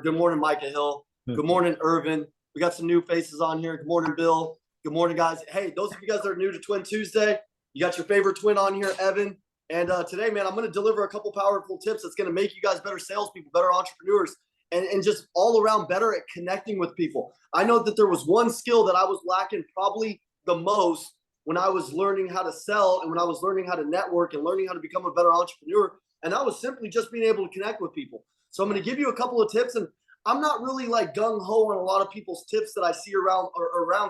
Good morning, Micah Hill. Good morning, Irvin. We got some new faces on here. Good morning, Bill. Good morning, guys. Hey, those of you guys that are new to Twin Tuesday, you got your favorite twin on here, Evan. And today, man, I'm going to deliver a couple powerful tips that's going to make you guys better salespeople, better entrepreneurs, and just all around better at connecting with people. I know that there was one skill that I was lacking probably the most when I was learning how to sell and when I was learning how to network and learning how to become a better entrepreneur. And that was simply just being able to connect with people. So I'm going to give you a couple of tips, and I'm not really like gung-ho on a lot of people's tips that I see around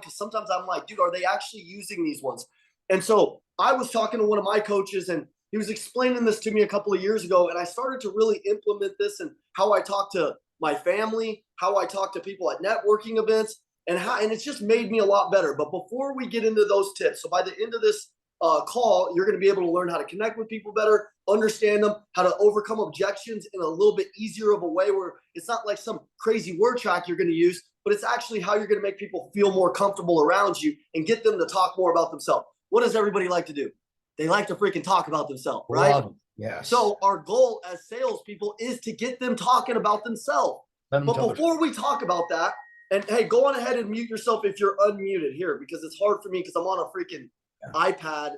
because sometimes I'm like, dude, are they actually using these ones? And so I was talking to one of my coaches, and he was explaining this to me a couple of years ago, and I started to really implement this in how I talk to my family, how I talk to people at networking events, and it's just made me a lot better. But before we get into those tips, so by the end of this call, you're going to be able to learn how to connect with people better, understand them, how to overcome objections in a little bit easier of a way where it's not like some crazy word track you're going to use, but it's actually how you're going to make people feel more comfortable around you and get them to talk more about themselves. What does everybody like to do? They like to freaking talk about themselves, right? Yes. So our goal as salespeople is to get them talking about themselves. But before we talk about that, and hey, go on ahead and mute yourself if you're unmuted here, because it's hard for me because I'm on a freaking iPad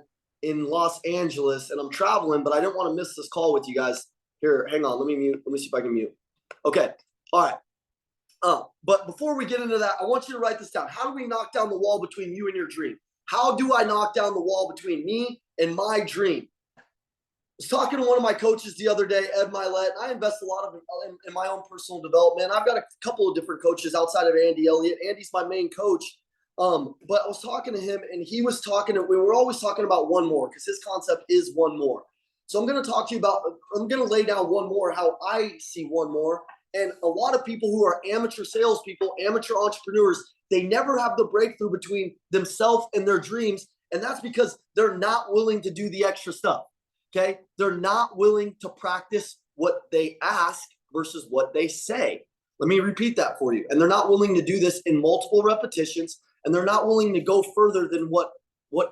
in Los Angeles and I'm traveling, but I didn't want to miss this call with you guys. Here, hang on. Let me mute. Let me see if I can mute. Okay. All right. But before we get into that, I want you to write this down. How do we knock down the wall between you and your dream? How do I knock down the wall between me and my dream? I was talking to one of my coaches the other day, Ed Milet. I invest a lot in my own personal development. I've got a couple of different coaches outside of Andy Elliott. Andy's my main coach. But I was talking to him, and he was we were always talking about one more, because his concept is one more. So I'm going to talk to you about, I'm going to lay down one more, how I see one more. And a lot of people who are amateur salespeople, amateur entrepreneurs, they never have the breakthrough between themselves and their dreams. And that's because they're not willing to do the extra stuff. Okay. They're not willing to practice what they ask versus what they say. Let me repeat that for you. And they're not willing to do this in multiple repetitions. And they're not willing to go further than what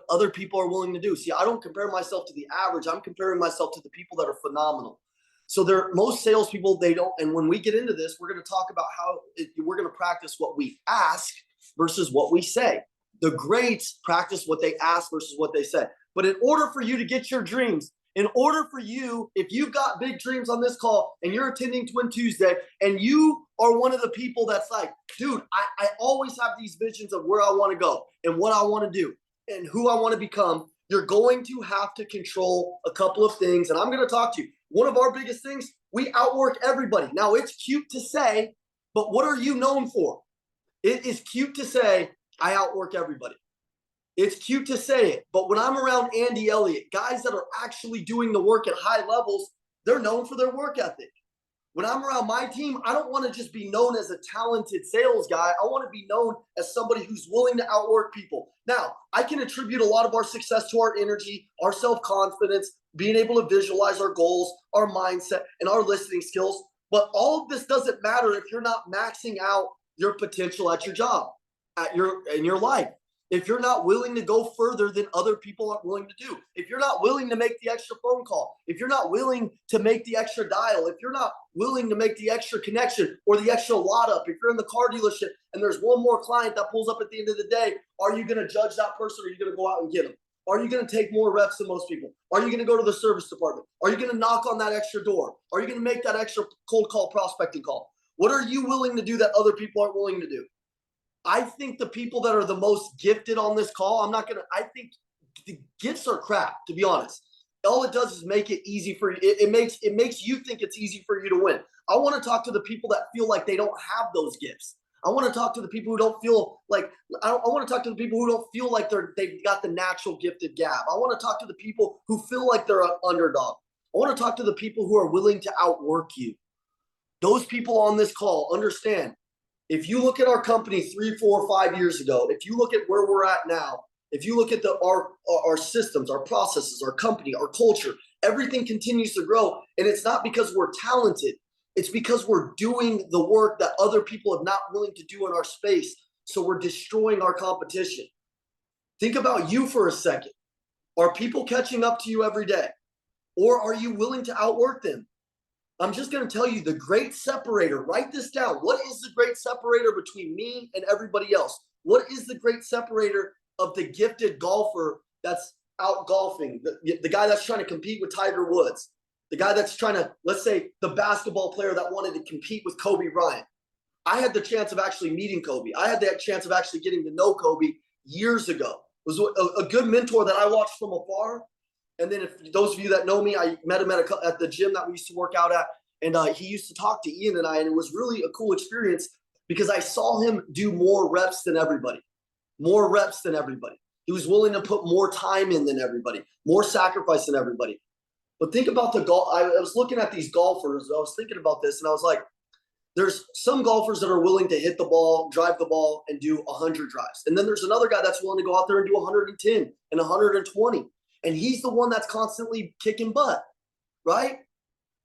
other people are willing to do. See, I don't compare myself to the average. I'm comparing myself to the people that are phenomenal. So most salespeople, they don't. And when we get into this, we're going to talk about how we're going to practice what we ask versus what we say. The greats practice what they ask versus what they say. But in order for you to get your dreams, in order for you, if you've got big dreams on this call and you're attending Twin Tuesday and you are one of the people that's like, dude, I always have these visions of where I want to go and what I want to do and who I want to become, you're going to have to control a couple of things. And I'm going to talk to you. One of our biggest things, we outwork everybody. Now, it's cute to say, but what are you known for? It is cute to say, I outwork everybody. It's cute to say it, but when I'm around Andy Elliott, guys that are actually doing the work at high levels, they're known for their work ethic. When I'm around my team, I don't want to just be known as a talented sales guy. I want to be known as somebody who's willing to outwork people. Now, I can attribute a lot of our success to our energy, our self-confidence, being able to visualize our goals, our mindset, and our listening skills. But all of this doesn't matter if you're not maxing out your potential at your job, in your life. If you're not willing to go further than other people aren't willing to do, if you're not willing to make the extra phone call, if you're not willing to make the extra dial, if you're not willing to make the extra connection or the extra lot up, if you're in the car dealership and there's one more client that pulls up at the end of the day, are you going to judge that person or are you going to go out and get them? Are you going to take more reps than most people? Are you going to go to the service department? Are you going to knock on that extra door? Are you going to make that extra cold call prospecting call? What are you willing to do that other people aren't willing to do? I think the people that are the most gifted on this call, I think the gifts are crap, to be honest. All it does is make it easy for you. It makes you think it's easy for you to win. I want to talk to the people that feel like they don't have those gifts. I want to talk to the people who don't feel like, I want to talk to the people who don't feel like they've got the natural gifted gab. I want to talk to the people who feel like they're an underdog. I want to talk to the people who are willing to outwork you. Those people on this call understand. If you look at our company 3, 4, 5 years ago, if you look at where we're at now, if you look at our systems, our processes, our company, our culture, everything continues to grow. And it's not because we're talented. It's because we're doing the work that other people are not willing to do in our space. So we're destroying our competition. Think about you for a second. Are people catching up to you every day? Or are you willing to outwork them? I'm just going to tell you the great separator. Write this down. What is the great separator between me and everybody else? What is the great separator of the gifted golfer that's out golfing? The guy that's trying to compete with Tiger Woods. The guy that's trying to, let's say, the basketball player that wanted to compete with Kobe Bryant. I had the chance of actually meeting Kobe. I had that chance of actually getting to know Kobe years ago. It was a good mentor that I watched from afar. And then if those of you that know me, I met him at the gym that we used to work out at. And he used to talk to Ian and I, and it was really a cool experience because I saw him do more reps than everybody. More reps than everybody. He was willing to put more time in than everybody, more sacrifice than everybody. But think about the golf. I was looking at these golfers. I was thinking about this, and I was like, there's some golfers that are willing to hit the ball, drive the ball, and do 100 drives. And then there's another guy that's willing to go out there and do 110 and 120. And he's the one that's constantly kicking butt, right?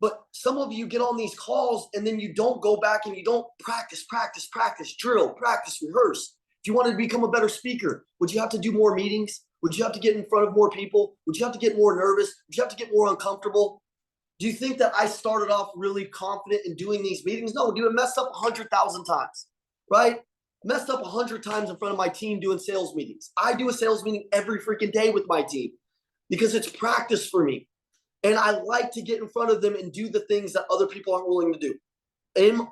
But some of you get on these calls and then you don't go back and you don't practice, drill, practice, rehearse. If you wanted to become a better speaker, would you have to do more meetings? Would you have to get in front of more people? Would you have to get more nervous? Would you have to get more uncomfortable? Do you think that I started off really confident in doing these meetings? No, dude, I messed up 100,000 times, right? Messed up 100 times in front of my team doing sales meetings. I do a sales meeting every freaking day with my team because it's practice for me. And I like to get in front of them and do the things that other people aren't willing to do.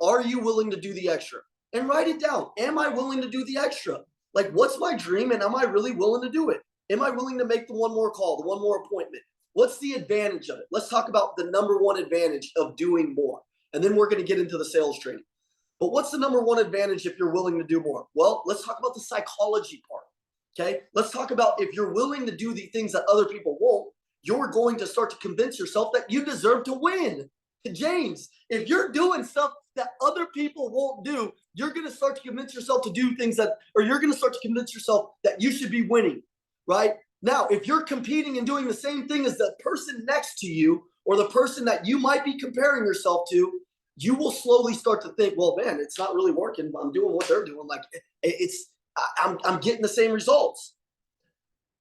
Are you willing to do the extra? And write it down. Am I willing to do the extra? Like, what's my dream and am I really willing to do it? Am I willing to make the one more call, the one more appointment? What's the advantage of it? Let's talk about the number one advantage of doing more. And then we're going to get into the sales training. But what's the number one advantage if you're willing to do more? Well, let's talk about the psychology part. Okay. Let's talk about if you're willing to do the things that other people won't, you're going to start to convince yourself that you deserve to win. James, if you're doing stuff that other people won't do, you're going to start to convince yourself to do things you're going to start to convince yourself that you should be winning, right? Now, if you're competing and doing the same thing as the person next to you or the person that you might be comparing yourself to, you will slowly start to think, well, man, it's not really working. I'm doing what they're doing. Like I'm getting the same results.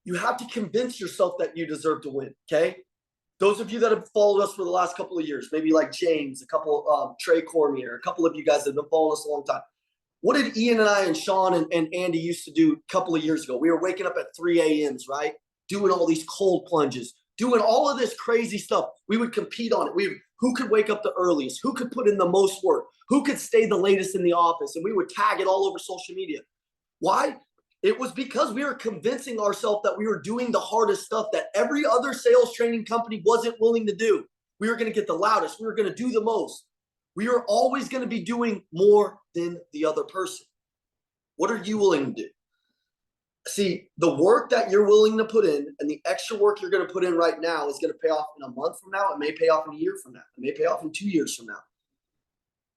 You have to convince yourself that you deserve to win, okay? Those of you that have followed us for the last couple of years, maybe like James, a couple, Trey Cormier, a couple of you guys that have been following us a long time. What did Ian and I and Sean and Andy used to do a couple of years ago? We were waking up at 3 a.m.s, right? Doing all these cold plunges, doing all of this crazy stuff. We would compete on it. Who could wake up the earliest? Who could put in the most work? Who could stay the latest in the office? And we would tag it all over social media. Why? It was because we were convincing ourselves that we were doing the hardest stuff that every other sales training company wasn't willing to do. We were going to get the loudest. We were going to do the most. We are always going to be doing more than the other person. What are you willing to do? See, the work that you're willing to put in and the extra work you're going to put in right now is going to pay off in a month from now. It may pay off in a year from now. It may pay off in 2 years from now.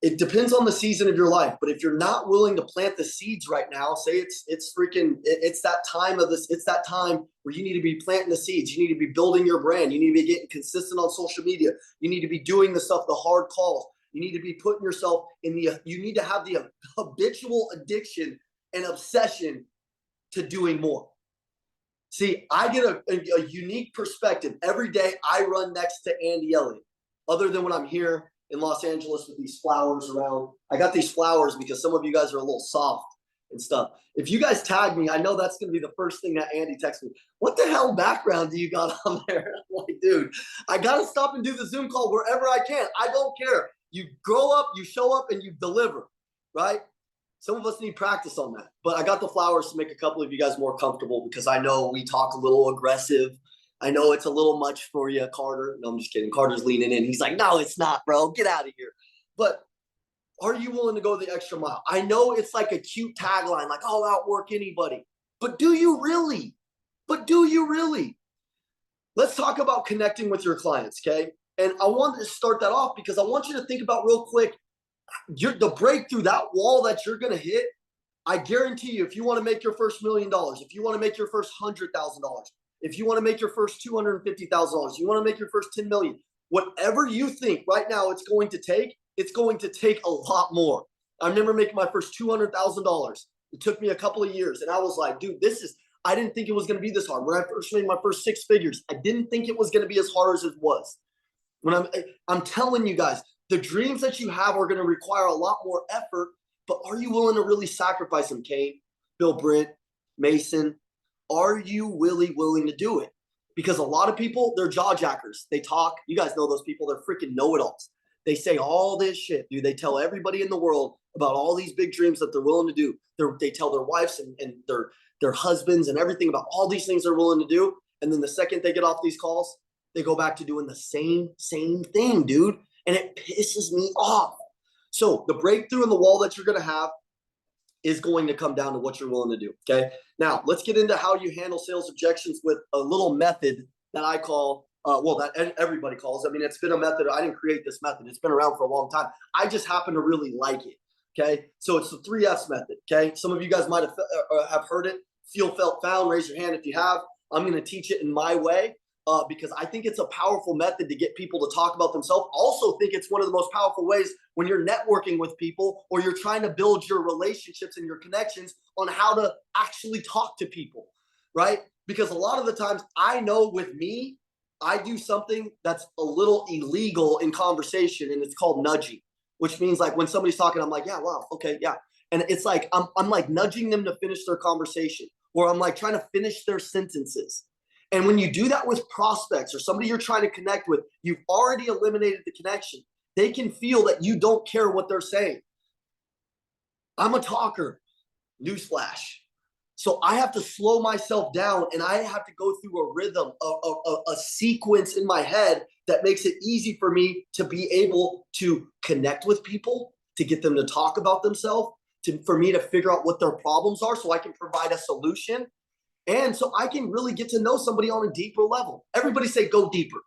It depends on the season of your life. But if you're not willing to plant the seeds right now, say it's that time it's that time where you need to be planting the seeds. You need to be building your brand. You need to be getting consistent on social media. You need to be doing the stuff, the hard calls. You need to be putting yourself you need to have the habitual addiction and obsession to doing more. See, I get a unique perspective. Every day I run next to Andy Elliott, other than when I'm here in Los Angeles with these flowers around. I got these flowers because some of you guys are a little soft and stuff. If you guys tag me, I know that's going to be the first thing that Andy texts me. What the hell background do you got on there? I'm like, dude, I got to stop and do the Zoom call wherever I can. I don't care. You grow up, you show up, and you deliver, right? Some of us need practice on that. But I got the flowers to make a couple of you guys more comfortable because I know we talk a little aggressive. I know it's a little much for you, Carter. No, I'm just kidding. Carter's leaning in. He's like, no, it's not, bro. Get out of here. But are you willing to go the extra mile? I know it's like a cute tagline, like, I'll outwork anybody. But do you really? Let's talk about connecting with your clients, okay? And I wanted to start that off because I want you to think about real quick, the breakthrough, that wall that you're going to hit. I guarantee you, if you want to make your first $1 million, if you want to make your first $100,000, if you want to make your first $250,000, you want to make your first 10 million, whatever you think right now it's going to take a lot more. I remember making my first $200,000. It took me a couple of years. And I was like, dude, I didn't think it was going to be this hard. When I first made my first 6 figures, I didn't think it was going to be as hard as it was. When I'm telling you guys, The dreams that you have are going to require a lot more effort, but are you willing to really sacrifice them, Kane, Bill Brent, Mason? Are you really willing to do it? Because a lot of people, they're jaw jackers. They talk. You guys know those people. They're freaking know-it-alls. They say all this shit, dude. They tell everybody in the world about all these big dreams that they're willing to do. They tell their wives and their husbands and everything about all these things they're willing to do. And then the second they get off these calls, they go back to doing the same thing, dude. And it pisses me off. So the breakthrough in the wall that you're going to have is going to come down to what you're willing to do. Okay. Now let's get into how you handle sales objections with a little method that I call, that everybody calls. I mean, it's been a method. I didn't create this method. It's been around for a long time. I just happen to really like it. Okay. So it's the 3Fs method. Okay. Some of you guys might have heard it. Feel, felt, found. Raise your hand if you have. I'm going to teach it in my way. Because I think it's a powerful method to get people to talk about themselves. Also think it's one of the most powerful ways when you're networking with people or you're trying to build your relationships and your connections on how to actually talk to people, right? Because a lot of the times I know with me, I do something that's a little illegal in conversation, and it's called nudging, which means like when somebody's talking, I'm like, yeah, wow, okay, yeah. And it's like, I'm like nudging them to finish their conversation, or I'm like trying to finish their sentences. And when you do that with prospects or somebody you're trying to connect with, you've already eliminated the connection. They can feel that you don't care what they're saying. I'm a talker, newsflash. So I have to slow myself down, and I have to go through a rhythm, a sequence in my head that makes it easy for me to be able to connect with people, to get them to talk about themselves, for me to figure out what their problems are so I can provide a solution. And so I can really get to know somebody on a deeper level. Everybody say, go deeper.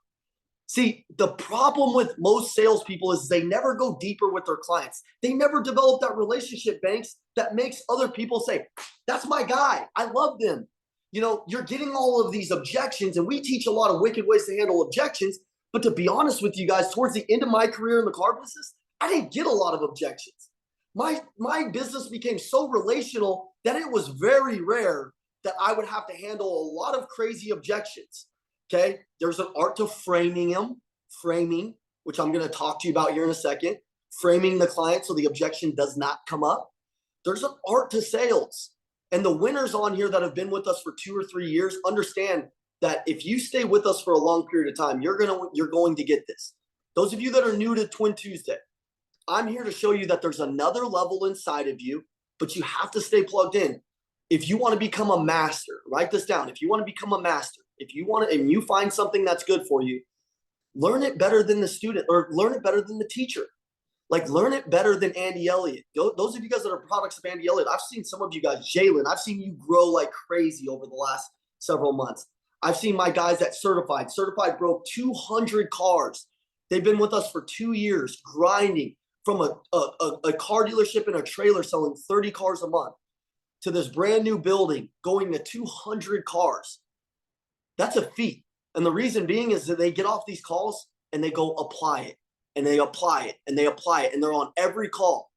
See, the problem with most salespeople is they never go deeper with their clients. They never develop that relationship, Banks, that makes other people say, that's my guy. I love them. You know, you're getting all of these objections, and we teach a lot of wicked ways to handle objections. But to be honest with you guys, towards the end of my career in the car business, I didn't get a lot of objections. My business became so relational that it was very rare that I would have to handle a lot of crazy objections. Okay. There's an art to framing them, which I'm going to talk to you about here in a second, framing the client so the objection does not come up. There's an art to sales. And the winners on here that have been with us for 2 or 3 years understand that if you stay with us for a long period of time, you're going to get this. Those of you that are new to Twin Tuesday, I'm here to show you that there's another level inside of you, but you have to stay plugged in. If you want to become a master, write this down. If you want to become a master, if you want to, and you find something that's good for you, learn it better than the student, or learn it better than the teacher. Like, learn it better than Andy Elliott. Those of you guys that are products of Andy Elliott, I've seen some of you guys, Jalen, I've seen you grow like crazy over the last several months. I've seen my guys that certified broke 200 cars. They've been with us for 2 years, grinding from a car dealership in a trailer selling 30 cars a month to this brand new building going to 200 cars. That's a feat. And the reason being is that they get off these calls and they go apply it, and they apply it, and they apply it, and they're on every call.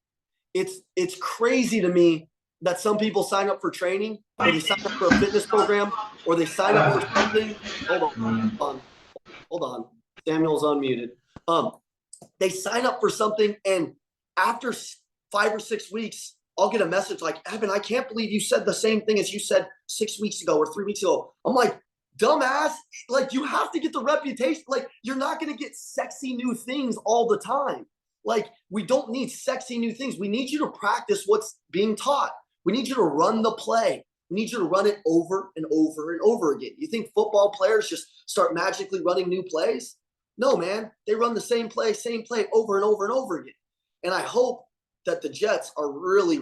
It's crazy to me that some people sign up for training, or they sign up for a fitness program, or they sign up for something. Hold on. Samuel's unmuted. They sign up for something, and after 5 or 6 weeks, I'll get a message like, Evan, I can't believe you said the same thing as you said 6 weeks ago or 3 weeks ago. I'm like, dumbass, like, you have to get the reputation. Like, you're not going to get sexy new things all the time. Like, we don't need sexy new things. We need you to practice what's being taught. We need you to run the play. We need you to run it over and over and over again. You think football players just start magically running new plays? No, man. They run the same play over and over and over again. And I hope that the Jets are really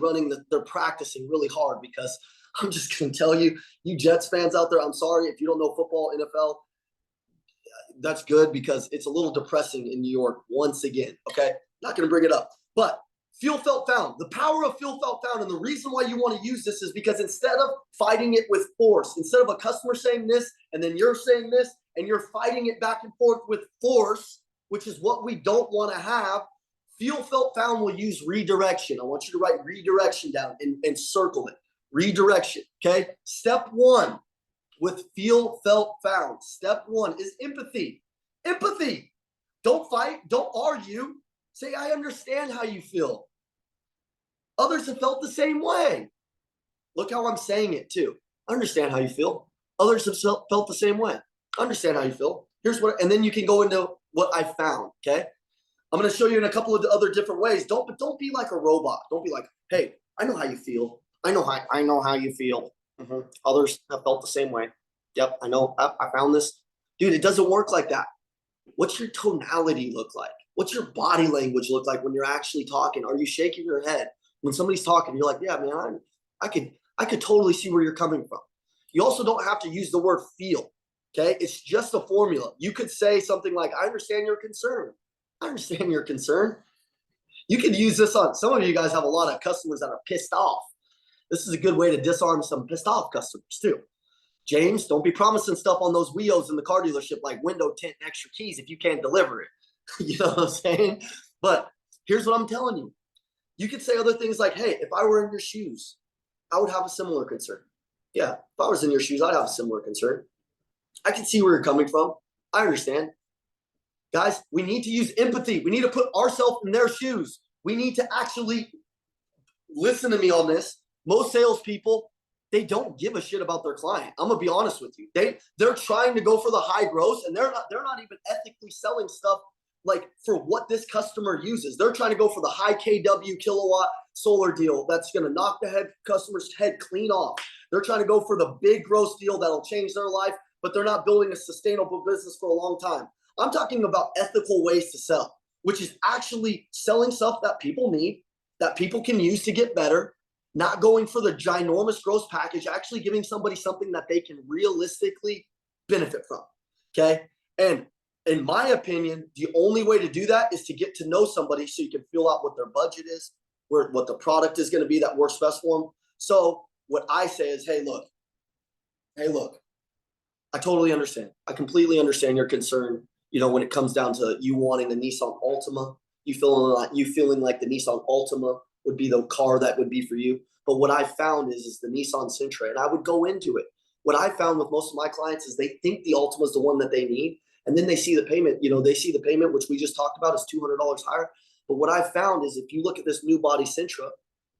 they're practicing really hard, because I'm just going to tell you, you Jets fans out there, I'm sorry if you don't know football, NFL, that's good, because it's a little depressing in New York once again, okay? Not going to bring it up. But feel, felt, found. The power of feel, felt, found. And the reason why you want to use this is because instead of fighting it with force, instead of a customer saying this and then you're saying this and you're fighting it back and forth with force, which is what we don't want to have, feel, felt, found will use redirection. I want you to write redirection down and circle it. Redirection, okay? Step 1 with feel, felt, found. Step 1 is empathy. Empathy. Don't fight. Don't argue. Say, I understand how you feel. Others have felt the same way. Look how I'm saying it too. I understand how you feel. Others have felt the same way. I understand how you feel. Here's what, and then you can go into what I found. Okay. I'm going to show you in a couple of other different ways. Don't be like a robot. Don't be like, hey, I know how you feel. I know how you feel. Mm-hmm. Others have felt the same way. Yep, I know. I found this. Dude, it doesn't work like that. What's your tonality look like? What's your body language look like when you're actually talking? Are you shaking your head when somebody's talking? You're like, yeah, man, I could totally see where you're coming from. You also don't have to use the word feel. Okay, it's just a formula. You could say something like, I understand your concern. I understand your concern. You could use this on, some of you guys have a lot of customers that are pissed off. This is a good way to disarm some pissed off customers too. James, don't be promising stuff on those WIOs in the car dealership like window tint and extra keys if you can't deliver it. You know what I'm saying? But here's what I'm telling you. You could say other things like, hey, if I were in your shoes, I would have a similar concern. Yeah, if I was in your shoes, I'd have a similar concern. I can see where you're coming from. I understand. Guys, we need to use empathy. We need to put ourselves in their shoes. We need to actually listen to me on this. Most salespeople, they don't give a shit about their client. I'm gonna be honest with you. They're trying to go for the high gross, and they're not even ethically selling stuff like for what this customer uses. They're trying to go for the high KW kilowatt solar deal that's gonna knock the customer's head clean off. They're trying to go for the big gross deal that'll change their life, but they're not building a sustainable business for a long time. I'm talking about ethical ways to sell, which is actually selling stuff that people need, that people can use to get better, not going for the ginormous gross package, actually giving somebody something that they can realistically benefit from. Okay. And in my opinion, the only way to do that is to get to know somebody so you can feel out what their budget is, what the product is going to be that works best for them. So what I say is, hey, look, I totally understand. I completely understand your concern. You know, when it comes down to you wanting a Nissan Altima, you feeling like the Nissan Altima would be the car that would be for you. But what I found is the Nissan Sentra, and I would go into it. What I found with most of my clients is they think the Altima is the one that they need, and then they see the payment. You know, they see the payment, which we just talked about, is $200 higher. But what I found is if you look at this new body Sentra,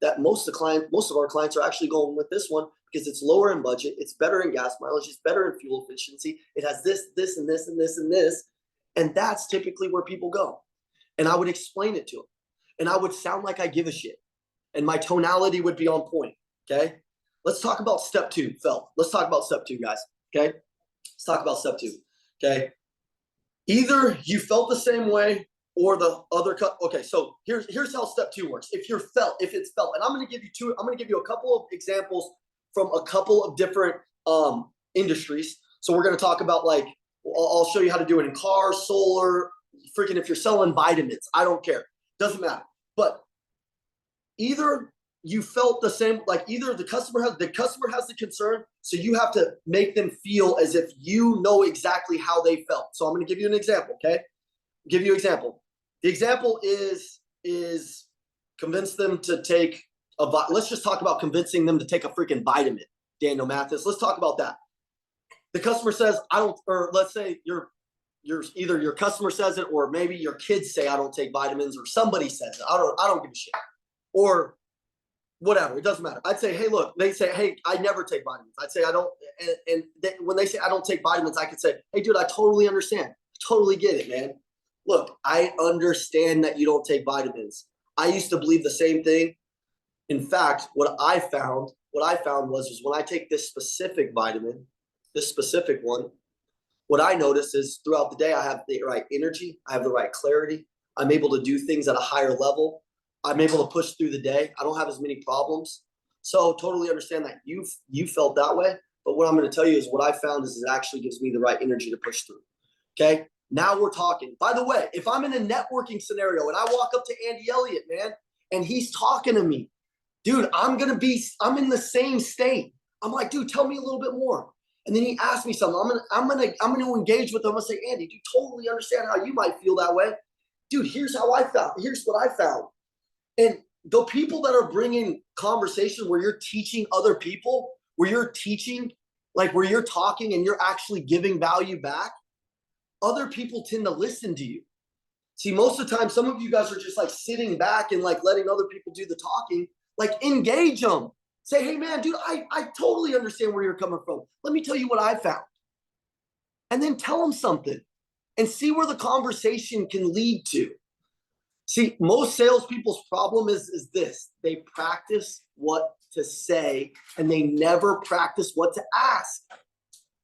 that most of our clients are actually going with this one because it's lower in budget, it's better in gas mileage, it's better in fuel efficiency, it has this, and this, and this, and this. And that's typically where people go. And I would explain it to them. And I would sound like I give a shit. And my tonality would be on point. Okay. Let's talk about step 2, Phil. Let's talk about step 2, guys. Okay. Let's talk about step 2. Okay. Either you felt the same way or the other cut. Okay. So here's how step 2 works. If it's felt, and I'm going to give you a couple of examples from a couple of different industries. So we're going to talk about like, I'll show you how to do it in cars, solar, freaking if you're selling vitamins, I don't care. Doesn't matter. But either you felt the same, like either the customer has the concern, so you have to make them feel as if you know exactly how they felt. So I'm going to give you an example, okay? Give you an example. The example is convince them to take let's just talk about convincing them to take a freaking vitamin, Daniel Mathis. Let's talk about that. The customer says, I don't, or let's say either your customer says it, or maybe your kids say, I don't take vitamins, or somebody says it. I don't give a shit, or whatever. It doesn't matter. I'd say, hey, look, they say, hey, I never take vitamins. I'd say, I don't. When they say I don't take vitamins, I could say, hey, dude, I totally understand. Totally get it, man. Look, I understand that you don't take vitamins. I used to believe the same thing. In fact, what I found was when I take this specific vitamin, this specific one, what I notice is throughout the day, I have the right energy. I have the right clarity. I'm able to do things at a higher level. I'm able to push through the day. I don't have as many problems. So totally understand that you felt that way. But what I'm going to tell you is what I found is it actually gives me the right energy to push through. Okay. Now we're talking. By the way, if I'm in a networking scenario and I walk up to Andy Elliott, man, and he's talking to me, dude, I'm in the same state. I'm like, dude, tell me a little bit more. And then he asked me something. I'm gonna engage with him. I'm gonna say, Andy, do you totally understand how you might feel that way? Dude, here's what I found. And the people that are bringing conversation where you're teaching other people, where you're teaching, like where you're talking and you're actually giving value back, other people tend to listen to you. See, most of the time, some of you guys are just like sitting back and like letting other people do the talking. Like engage them. Say, hey man, dude, I totally understand where you're coming from. Let me tell you what I found. And then tell them something and see where the conversation can lead to. See, most salespeople's problem is this. They practice what to say and they never practice what to ask.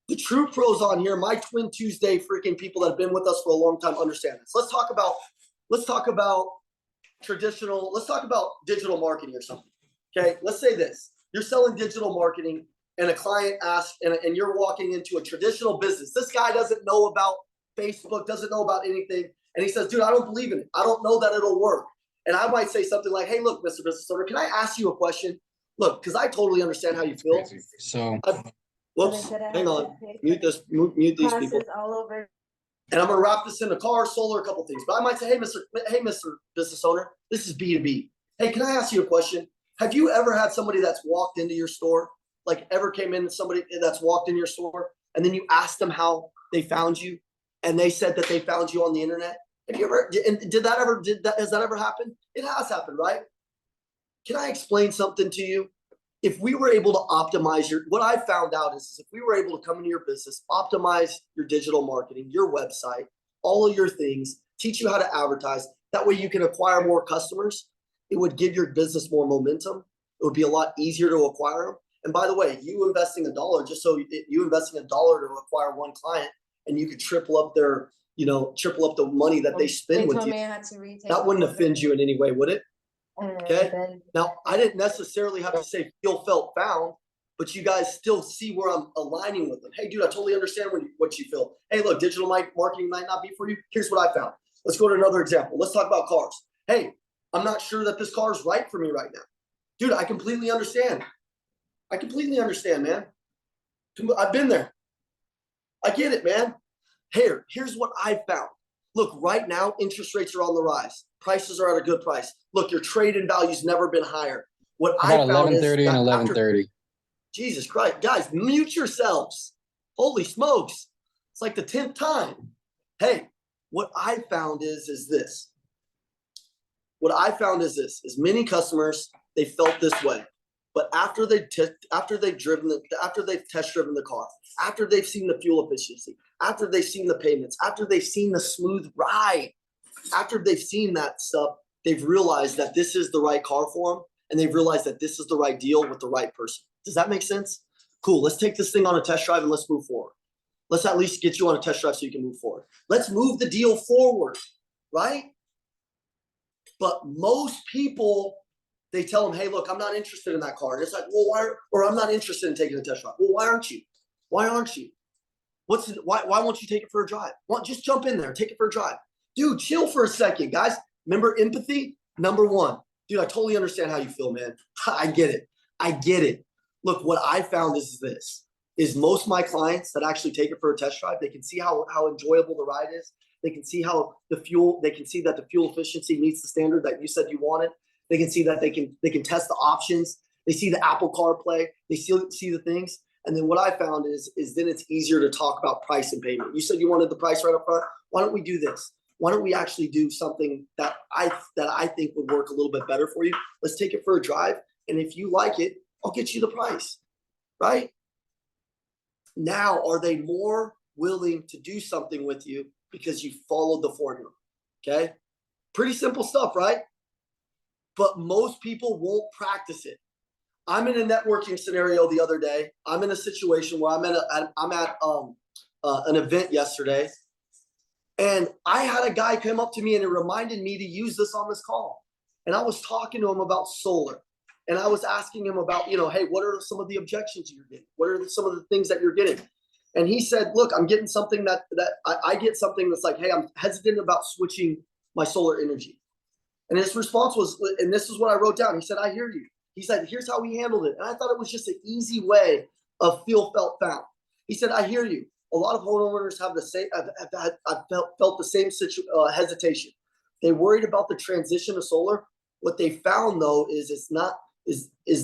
The true pros on here, my Twin Tuesday freaking people that have been with us for a long time understand this. Let's talk about digital marketing or something. Okay, let's say this. You're selling digital marketing and a client asks, and you're walking into a traditional business. This guy doesn't know about Facebook, doesn't know about anything. And he says, dude, I don't believe in it. I don't know that it'll work. And I might say something like, hey, look, Mr. Business Owner, can I ask you a question? Look, because I totally understand how you feel. So, whoops, hang on. Mute these people. All over. And I'm going to wrap this into car, solar, a couple things. But I might say, hey, Mr. Business Owner, this is B2B. Hey, can I ask you a question? Have you ever had somebody that's walked into your store, like ever came in, somebody that's walked in your store, and then you asked them how they found you, and they said that they found you on the internet? Have you ever, and has that ever happened? It has happened, right? Can I explain something to you? If we were able to optimize what I found out is if we were able to come into your business, optimize your digital marketing, your website, all of your things, teach you how to advertise, that way you can acquire more customers. It would give your business more momentum. It would be a lot easier to acquire them. And by the way, you investing $1, just so you investing $1 to acquire one client, and you could triple up the money that they spend with you. That wouldn't offend you in any way, would it? Okay. Now, I didn't necessarily have to say feel, felt, found, but you guys still see where I'm aligning with them. Hey, dude, I totally understand what you feel. Hey, look, digital marketing might not be for you. Here's what I found. Let's go to another example. Let's talk about cars. Hey, I'm not sure that this car is right for me right now. Dude, I completely understand. I completely understand, man. I've been there. I get it, man. Here's what I found. Look, right now, interest rates are on the rise. Prices are at a good price. Look, your trade-in value's never been higher. What I found is 11:30 and 11:30. Jesus Christ, guys, mute yourselves. Holy smokes. It's like the 10th time. Hey, what I found is this. What I found is this, is many customers, they felt this way. But after they've test driven the car, after they've seen the fuel efficiency, after they've seen the payments, after they've seen the smooth ride, after they've seen that stuff, they've realized that this is the right car for them, and they've realized that this is the right deal with the right person. Does that make sense? Cool. Let's take this thing on a test drive and let's move forward. Let's at least get you on a test drive so you can move forward. Let's move the deal forward, right? But most people, they tell them, hey, look, I'm not interested in that car. And it's like, well, or I'm not interested in taking a test drive. Well, why aren't you? Why aren't you? Why won't you take it for a drive? Just jump in there, take it for a drive. Dude, chill for a second, guys. Remember empathy? Number one. Dude, I totally understand how you feel, man. I get it. I get it. Look, what I found is this, is most of my clients that actually take it for a test drive, they can see how enjoyable the ride is. They can see how they can see that the fuel efficiency meets the standard that you said you wanted. They can see that they can test the options. They see the Apple CarPlay. They see the things. And then what I found is then it's easier to talk about price and payment. You said you wanted the price right up front. Why don't we do this? Why don't we actually do something that I think would work a little bit better for you? Let's take it for a drive. And if you like it, I'll get you the price, right? Now, are they more willing to do something with you because you followed the formula? Okay. Pretty simple stuff, right? But most people won't practice it. I'm in a networking scenario the other day. I'm in a situation where I'm at an event yesterday, and I had a guy come up to me and it reminded me to use this on this call. And I was talking to him about solar, and I was asking him about, hey, what are some of the objections you're getting? What are some of the things that you're getting? And he said, look, I'm getting something that I get something that's like, hey, I'm hesitant about switching my solar energy. And his response was, and this is what I wrote down. He said, I hear you. He said, here's how he handled it. And I thought it was just an easy way of feel, felt, found. He said, I hear you. A lot of homeowners have the same, I've felt the same hesitation. They worried about the transition to solar. What they found though is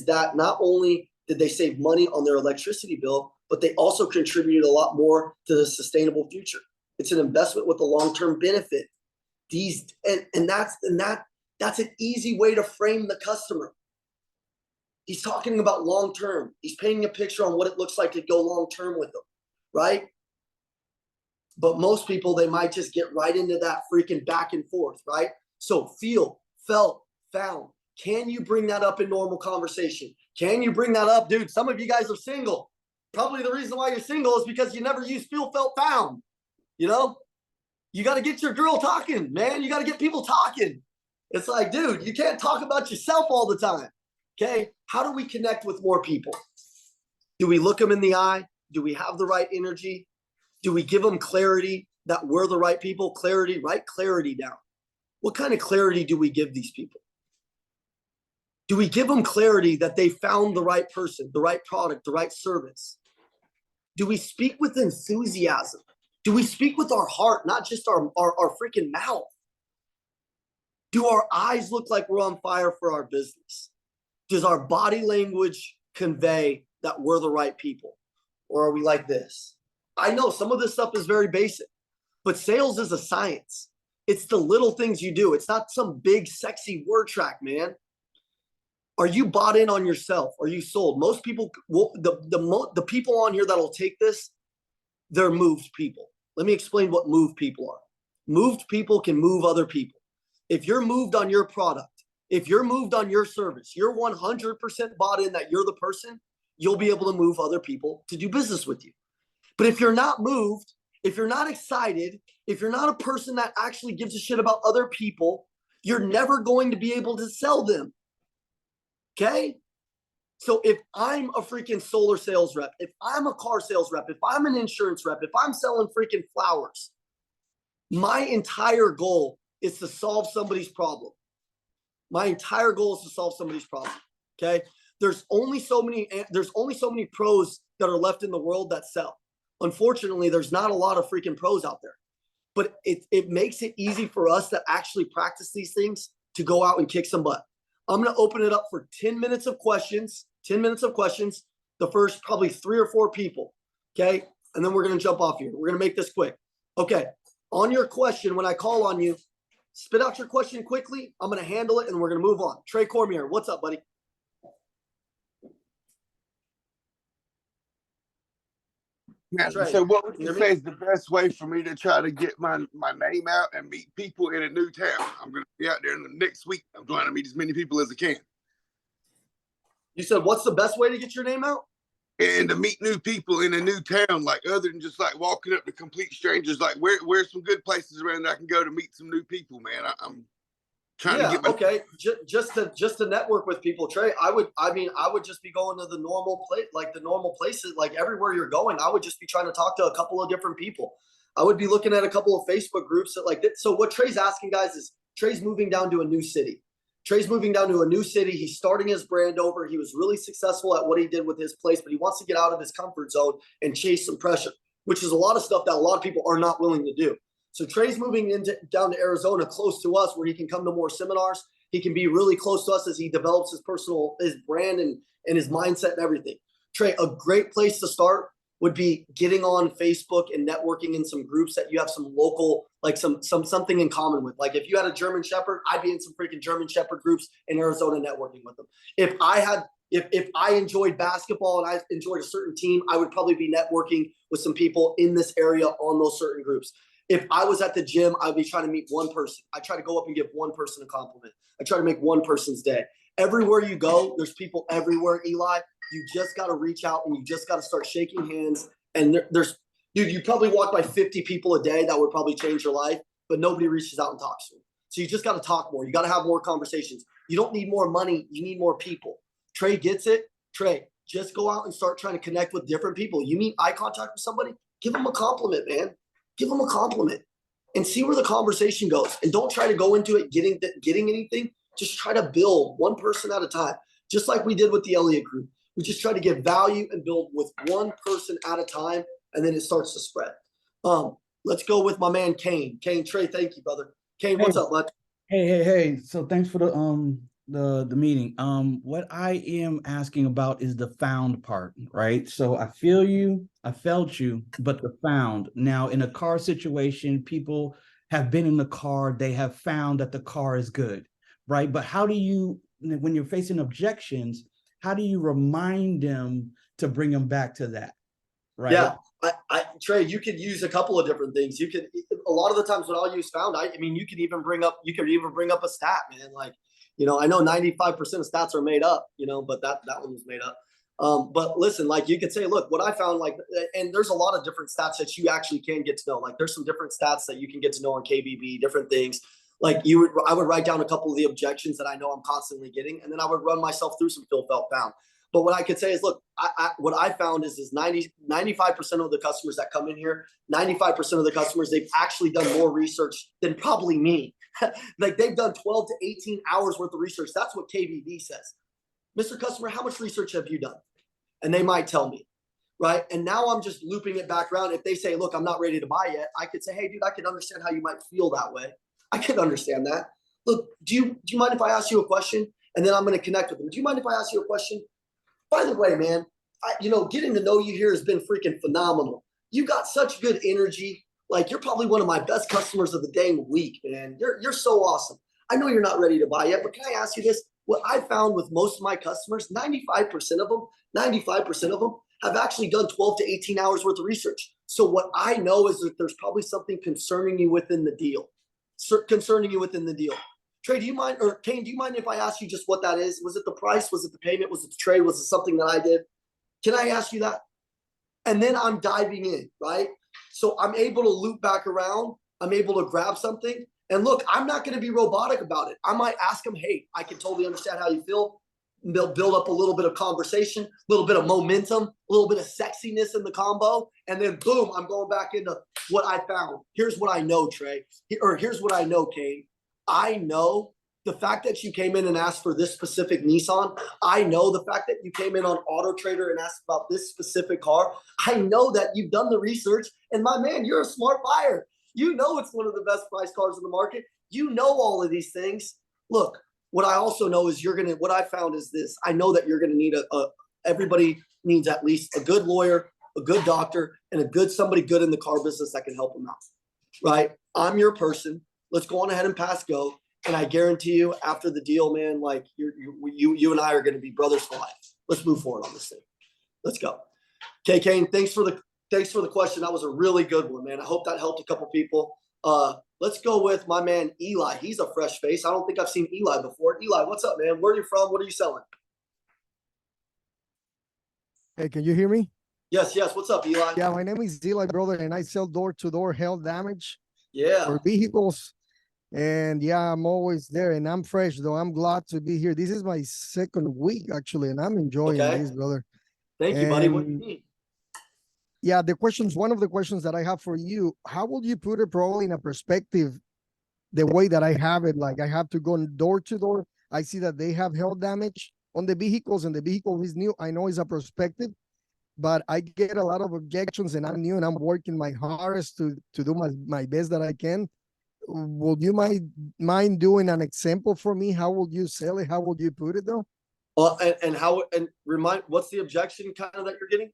that not only did they save money on their electricity bill, but they also contributed a lot more to the sustainable future. It's an investment with a long-term benefit. That's an easy way to frame the customer. He's talking about long-term. He's painting a picture on what it looks like to go long-term with them, right? But most people, they might just get right into that freaking back and forth, right? So feel, felt, found. Can you bring that up in normal conversation? Can you bring that up? Dude, some of you guys are single. Probably the reason why you're single is because you never use feel, felt, found. You know? You got to get your girl talking, man. You got to get people talking. It's like, dude, you can't talk about yourself all the time. Okay? How do we connect with more people? Do we look them in the eye? Do we have the right energy? Do we give them clarity that we're the right people? Clarity, write clarity down. What kind of clarity do we give these people? Do we give them clarity that they found the right person, the right product, the right service? Do we speak with enthusiasm? Do we speak with our heart, not just our freaking mouth? Do our eyes look like we're on fire for our business? Does our body language convey that we're the right people? Or are we like this? I know some of this stuff is very basic, but sales is a science. It's the little things you do. It's not some big, sexy word track, man. Are you bought in on yourself? Are you sold? Most people, the people on here that'll take this, they're moved people. Let me explain what moved people are. Moved people can move other people. If you're moved on your product, if you're moved on your service, you're 100% bought in that you're the person, you'll be able to move other people to do business with you. But if you're not moved, if you're not excited, if you're not a person that actually gives a shit about other people, you're never going to be able to sell them. Okay? So if I'm a freaking solar sales rep, if I'm a car sales rep, if I'm an insurance rep, if I'm selling freaking flowers, my entire goal is to solve somebody's problem. My entire goal is to solve somebody's problem. Okay? There's only so many pros that are left in the world that sell. Unfortunately, there's not a lot of freaking pros out there. But it makes it easy for us to actually practice these things to go out and kick some butt. I'm going to open it up for 10 minutes of questions, 10 minutes of questions, the first probably 3 or 4 people, okay? And then we're going to jump off here. We're going to make this quick. Okay, on your question, when I call on you, spit out your question quickly. I'm going to handle it, and we're going to move on. Trey Cormier, what's up, buddy? Trey, so what would you say is the best way for me to try to get my name out and meet people in a new town? I'm going to be out there in the next week. I'm trying to meet as many people as I can. You said what's the best way to get your name out? And to meet new people in a new town, like other than just like walking up to complete strangers. Like where's some good places around that I can go to meet some new people, man? I'm trying to get my just to network with people, Trey. I would just be going to the normal place, like the normal places, like everywhere you're going. I would just be trying to talk to a couple of different people. I would be looking at a couple of Facebook groups that like that. So what Trey's asking, guys, is Trey's moving down to a new city. Trey's moving down to a new city. He's starting his brand over. He was really successful at what he did with his place, but he wants to get out of his comfort zone and chase some pressure, which is a lot of stuff that a lot of people are not willing to do. So Trey's moving down to Arizona, close to us, where he can come to more seminars. He can be really close to us as he develops his brand and his mindset and everything. Trey, a great place to start would be getting on Facebook and networking in some groups that you have some local, like something in common with. Like if you had a German Shepherd, I'd be in some freaking German Shepherd groups in Arizona networking with them. If I enjoyed basketball and I enjoyed a certain team, I would probably be networking with some people in this area on those certain groups. If I was at the gym, I'd be trying to meet one person. I try to go up and give one person a compliment. I try to make one person's day. Everywhere you go, there's people everywhere, Eli. You just got to reach out and you just got to start shaking hands. And dude, you probably walk by 50 people a day that would probably change your life, but nobody reaches out and talks to you. So you just got to talk more. You got to have more conversations. You don't need more money. You need more people. Trey gets it. Trey, just go out and start trying to connect with different people. You meet eye contact with somebody, give them a compliment, man. Give them a compliment and see where the conversation goes. And don't try to go into it getting anything. Just try to build one person at a time, just like we did with the Elliott Group. We just try to give value and build with one person at a time, and then it starts to spread. Let's go with my man, Kane. Kane, Trey, thank you, brother. Kane, what's up, bud? Hey. So thanks for the meeting. What I am asking about is the found part, right? So I feel you, I felt you, but the found. Now, in a car situation, people have been in the car, they have found that the car is good, right? But how do you, when you're facing objections, how do you remind them to bring them back to that, right? Yeah, Trey, you could use a couple of different things. You could, a lot of the times when I'll use found, I mean, you could even bring up a stat, man. Like, you know, I know 95% of stats are made up, you know, but that one was made up. But listen, like you could say, look, what I found, like, and there's a lot of different stats that you actually can get to know. Like there's some different stats that you can get to know on KBB, different things. Like I would write down a couple of the objections that I know I'm constantly getting, and then I would run myself through some Phil Felt found. But what I could say is, look, what I found is 95% of the customers that come in here, 95% of the customers, they've actually done more research than probably me. Like they've done 12 to 18 hours worth of research. That's what KBB says. Mr. Customer, how much research have you done? And they might tell me, right? And now I'm just looping it back around. If they say, look, I'm not ready to buy yet, I could say, hey, dude, I can understand how you might feel that way. I could understand that. Look, do you mind if I ask you a question? And then I'm going to connect with them. Do you mind if I ask you a question? By the way, man, getting to know you here has been freaking phenomenal. You got such good energy. Like you're probably one of my best customers of the dang week, man. You're so awesome. I know you're not ready to buy yet, but can I ask you this? What I found with most of my customers, 95% of them have actually done 12 to 18 hours worth of research. So what I know is that there's probably something concerning you within the deal. Trey, do you mind, or Kane, do you mind if I ask you just what that is? Was it the price? Was it the payment? Was it the trade? Was it something that I did? Can I ask you that? And then I'm diving in, right? So I'm able to loop back around. I'm able to grab something. And look, I'm not going to be robotic about it. I might ask them, hey, I can totally understand how you feel. They'll build up a little bit of conversation, a little bit of momentum, a little bit of sexiness in the combo. And then boom, I'm going back into what I found. Here's what I know, Trey. Or here's what I know, Kane. I know the fact that you came in and asked for this specific Nissan. I know the fact that you came in on Auto Trader and asked about this specific car. I know that you've done the research. And my man, you're a smart buyer. You know it's one of the best price cars in the market. You know all of these things. Look, what I also know is what I found is this. I know that you're going to need everybody needs at least a good lawyer, a good doctor, and somebody good in the car business that can help them out, right? I'm your person. Let's go on ahead and pass go. And I guarantee you after the deal, man, like you and I are going to be brothers for life. Let's move forward on this thing. Let's go. Okay, Kane, thanks for the question. That was a really good one, man. I hope that helped a couple people. Let's go with my man, Eli. He's a fresh face. I don't think I've seen Eli before. Eli, what's up, man? Where are you from? What are you selling? Hey, can you hear me? Yes. What's up, Eli? Yeah, my name is Eli, brother, and I sell door-to-door hail damage for vehicles. And yeah, I'm always there, and I'm fresh, though. I'm glad to be here. This is my second week, actually, and I'm enjoying this, brother. Thank you, buddy. What do you need? Yeah, one of the questions that I have for you, how would you put it probably in a perspective, the way that I have it? Like I have to go door to door. I see that they have hail damage on the vehicles, and the vehicle is new. I know it's a perspective, but I get a lot of objections, and I'm new, and I'm working my hardest to do my best that I can. Would you mind doing an example for me? How would you sell it? How would you put it, though? And remind, what's the objection kind of that you're getting?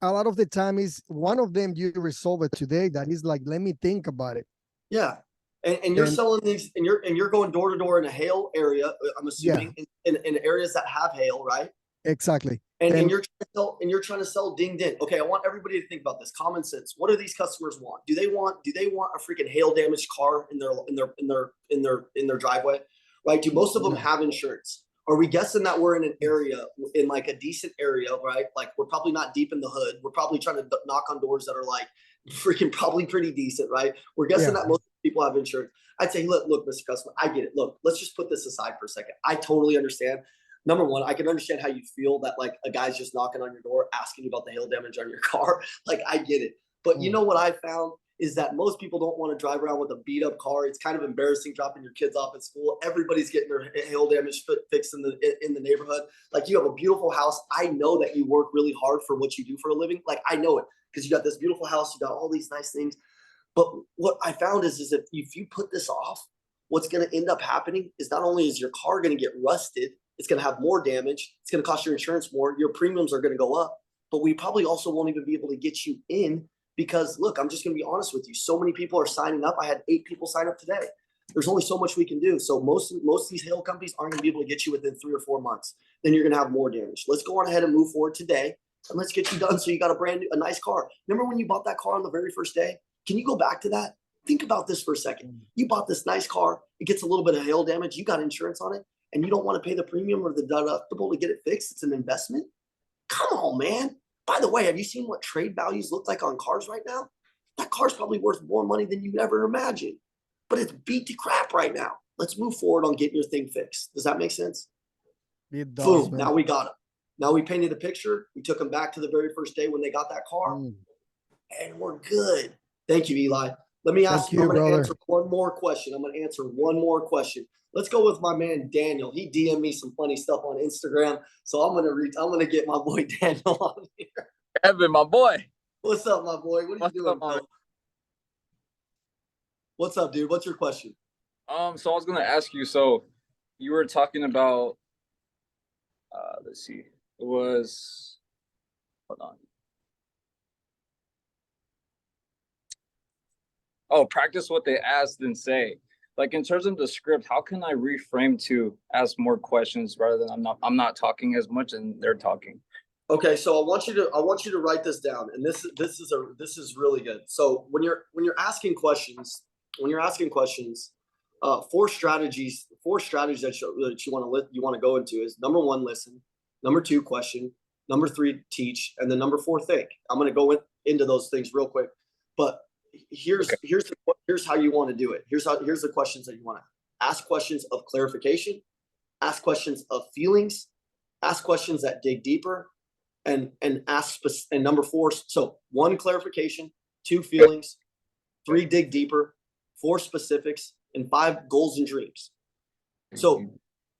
A lot of the time is one of them you resolve it today. That is like, let me think about it. Yeah. And you're selling these, and you're going door to door in a hail area, I'm assuming, in areas that have hail, right? Exactly. And you're trying to sell ding ding. Okay, I want everybody to think about this. Common sense. What do these customers want? Do they want a freaking hail damaged car in their driveway? Right? Do most of them have insurance? Are we guessing that we're in an area, in like a decent area, right? Like we're probably not deep in the hood. We're probably trying to knock on doors that are like freaking probably pretty decent, right? We're guessing that most people have insurance. I'd say, look, Mr. Customer, I get it. Look, let's just put this aside for a second. I totally understand. Number one, I can understand how you feel that like a guy's just knocking on your door, asking you about the hail damage on your car. Like I get it. But you know what I found is that most people don't want to drive around with a beat up car. It's kind of embarrassing dropping your kids off at school. Everybody's getting their hail damage fixed in the neighborhood. Like you have a beautiful house. I know that you work really hard for what you do for a living. Like I know it because you got this beautiful house. You got all these nice things. But what I found is if you put this off, what's going to end up happening is not only is your car going to get rusted, it's going to have more damage. It's going to cost your insurance more. Your premiums are going to go up, but we probably also won't even be able to get you in because look, I'm just going to be honest with you. So many people are signing up. I had 8 people sign up today. There's only so much we can do. So most of these hail companies aren't going to be able to get you within 3 or 4 months. Then you're going to have more damage. Let's go on ahead and move forward today, and let's get you done. So you got a nice car. Remember when you bought that car on the very first day? Can you go back to that? Think about this for a second. You bought this nice car. It gets a little bit of hail damage. You got insurance on it, and you don't want to pay the premium or the deductible to get it fixed. It's an investment. Come on, man. By the way, have you seen what trade values look like on cars right now? That car's probably worth more money than you'd ever imagine. But it's beat to crap right now. Let's move forward on getting your thing fixed. Does that make sense? It does, Boom. man. Now we got them. Now we painted a picture. We took them back to the very first day when they got that car. And we're good. Thank you, Eli. Let me ask you, I'm going to answer one more question. I'm going to answer one more question. Let's go with my man, Daniel. He DM'd me some funny stuff on Instagram. So I'm going to get my boy Daniel on here. Evan, my boy. What's up, my boy? What are you doing, bro? What's up, dude? What's your question? So I was gonna ask you. So you were talking about, let's see, it was, hold on. Oh, practice what they asked and say. Like in terms of the script, how can I reframe to ask more questions rather than I'm not talking as much and they're talking? Okay, so I want you to write this down, and this is really good. So when you're asking questions. When you're asking questions, 4 strategies that you want to go into is number 1, listen, number 2, question, number 3, teach, and then number 4, think. I'm going to go into those things real quick, but here's how you want to do it. Here's the questions that you want to ask: questions of clarification, ask questions of feelings, ask questions that dig deeper, and number 4. So 1, clarification, 2, feelings, 3, dig deeper, 4, specifics, and 5, goals and dreams. So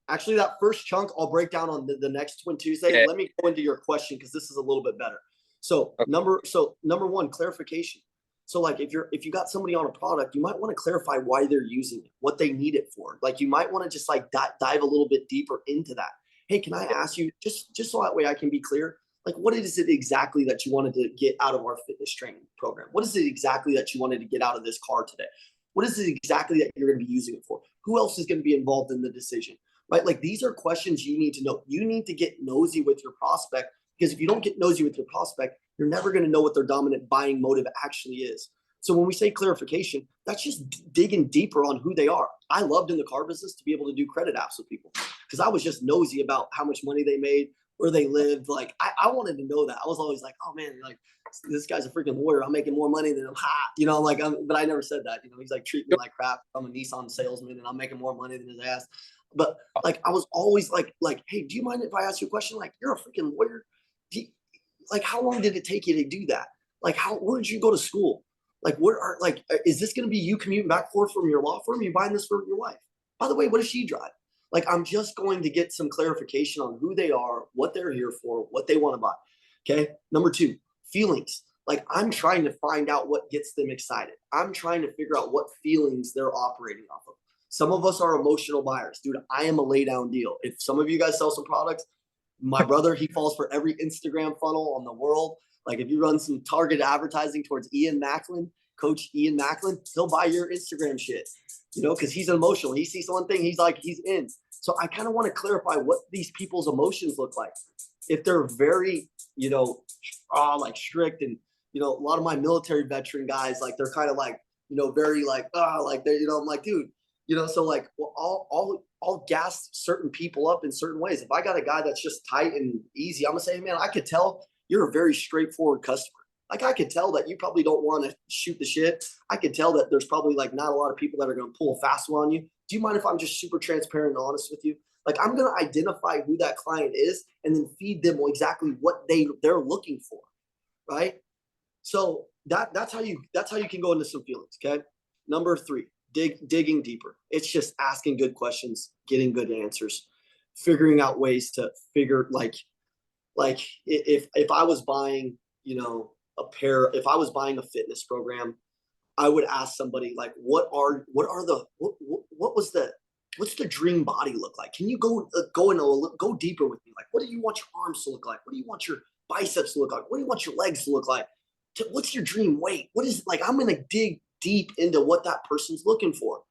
actually that first chunk I'll break down on the next Twin Tuesday. Yeah. Let me go into your question because this is a little bit better. So number 1, clarification. So like if you got somebody on a product, you might want to clarify why they're using it, what they need it for. Like you might want to just like dive a little bit deeper into that. Hey, can I ask you just so that way I can be clear? Like, what is it exactly that you wanted to get out of our fitness training program? What is it exactly that you wanted to get out of this car today? What is it exactly that you're going to be using it for? Who else is going to be involved in the decision, right? Like these are questions you need to know. You need to get nosy with your prospect, because if you don't get nosy with your prospect, you're never going to know what their dominant buying motive actually is. So when we say clarification, that's just digging deeper on who they are. I loved in the car business to be able to do credit apps with people because I was just nosy about how much money they made, where they lived. Like I wanted to know that. I was always like, oh man, like this guy's a freaking lawyer. I'm making more money than him. Ha, you know, like but I never said that. You know, he's like treating me like crap. I'm a Nissan salesman and I'm making more money than his ass. But like I was always like, hey, do you mind if I ask you a question? Like, you're a freaking lawyer. Like, how long did it take you to do that? Like, where did you go to school? Like, is this going to be you commuting back and forth from your law firm? Are you buying this for your wife? By the way, what does she drive? Like, I'm just going to get some clarification on who they are, what they're here for, what they want to buy. Okay. Number 2, feelings. Like, I'm trying to find out what gets them excited. I'm trying to figure out what feelings they're operating off of. Some of us are emotional buyers. Dude, I am a lay down deal. If some of you guys sell some products, my brother, he falls for every Instagram funnel on the world. Like if you run some targeted advertising towards Ian Macklin, Coach Ian Macklin, he'll buy your Instagram shit, you know, because he's emotional. He sees one thing, he's in. So I kind of want to clarify what these people's emotions look like. If they're very, you know, like strict, and, you know, a lot of my military veteran guys, like they're kind of like, you know, very like, like they're, you know, I'm like, dude, you know, so like, well, I'll gas certain people up in certain ways. If I got a guy that's just tight and easy, I'm gonna say, man, I could tell you're a very straightforward customer. Like I could tell that you probably don't want to shoot the shit. I could tell that there's probably like not a lot of people that are going to pull a fast one on you. Do you mind if I'm just super transparent and honest with you? Like I'm going to identify who that client is and then feed them exactly what they're looking for, right? So that's how you can go into some feelings. Okay. Number 3, digging deeper. It's just asking good questions, getting good answers, figuring out ways to figure like if I was buying, you know, if I was buying a fitness program, I would ask somebody like, what's the dream body look like? Can you go deeper with me? Like, what do you want your arms to look like? What do you want your biceps to look like? What do you want your legs to look like? what's your dream weight? What is like, I'm going to dig deep into what that person's looking for.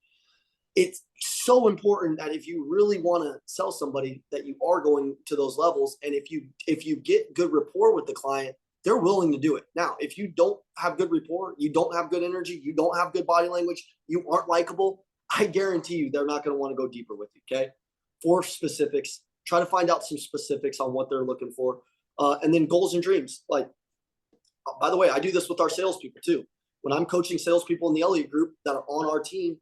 It's so important that if you really want to sell somebody that you are going to those levels. And if you get good rapport with the client, they're willing to do it. Now, if you don't have good rapport, you don't have good energy, you don't have good body language, you aren't likable, I guarantee you they're not going to want to go deeper with you. Okay. For specifics, try to find out some specifics on what they're looking for. And then goals and dreams. Like, by the way, I do this with our salespeople too. When I'm coaching salespeople in the Elliott group that are on our team,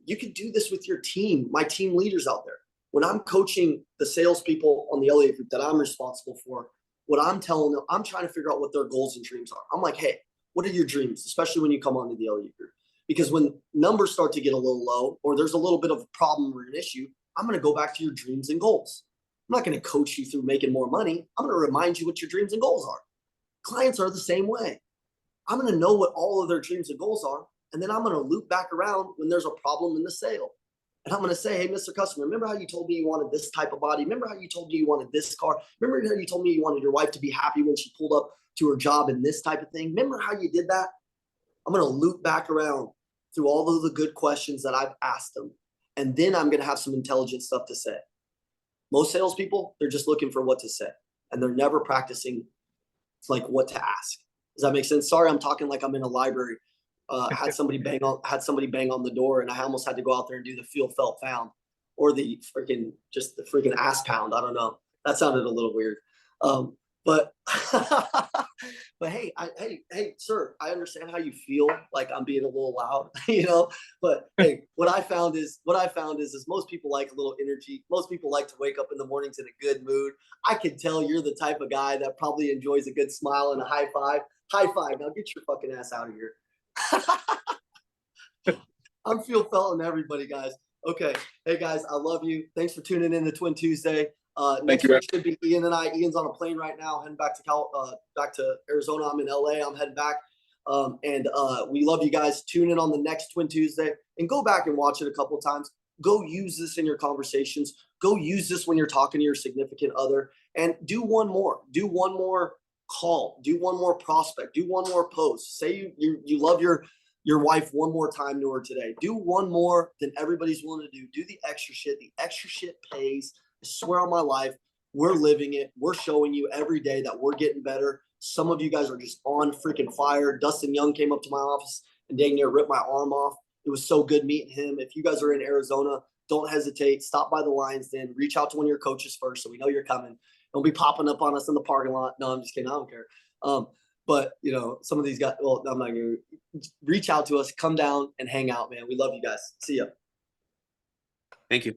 you can do this with your team, my team leaders out there. When I'm coaching the salespeople on the Elliott group that I'm responsible for, what I'm telling them, I'm trying to figure out what their goals and dreams are. I'm like, hey, what are your dreams? Especially when you come onto the Elliott group. Because when numbers start to get a little low, or there's a little bit of a problem or an issue, I'm going to go back to your dreams and goals. I'm not going to coach you through making more money. I'm going to remind you what your dreams and goals are. Clients are the same way. I'm going to know what all of their dreams and goals are. And then I'm going to loop back around when there's a problem in the sale. And I'm going to say, hey, Mr. Customer, remember how you told me you wanted this type of body? Remember how you told me you wanted this car? Remember how you told me you wanted your wife to be happy when she pulled up to her job and this type of thing? Remember how you did that? I'm going to loop back around through all of the good questions that I've asked them. And then I'm going to have some intelligent stuff to say. Most salespeople, they're just looking for what to say. And they're never practicing like what to ask. Does that make sense? Sorry, I'm talking like I'm in a library. Had somebody bang on the door, and I almost had to go out there and do the feel, felt, found, or the freaking ass pound. I don't know. That sounded a little weird. But hey, hey, sir, I understand how you feel like I'm being a little loud, you know. But hey, what I found is most people like a little energy. Most people like to wake up in the mornings in a good mood. I can tell you're the type of guy that probably enjoys a good smile and a high five. High five. Now get your fucking ass out of here. I'm feel felting everybody, guys. Okay. Hey guys, I love you. Thanks for tuning in to Twin Tuesday. Next week should be Ian and I. Ian's on a plane right now, heading back to Arizona. I'm in LA. I'm heading back. We love you guys. Tune in on the next Twin Tuesday and go back and watch it a couple of times. Go use this in your conversations. Go use this when you're talking to your significant other, and do one more. Do one more call. Do one more prospect. Do one more post. Say you love your wife one more time to her today. Do one more than everybody's willing to do. Do the extra shit. The extra shit pays. I swear on my life, we're living it. We're showing you every day that we're getting better. Some of you guys are just on freaking fire. Dustin Young came up to my office and dang near ripped my arm off. It was so good meeting him. If you guys are in Arizona, don't hesitate. Stop by the Lions Den. Reach out to one of your coaches first so we know you're coming. Don't be popping up on us in the parking lot. No, I'm just kidding. I don't care. But, you know, some of these guys, well, I'm not going to reach out to us. Come down and hang out, man. We love you guys. See ya. Thank you.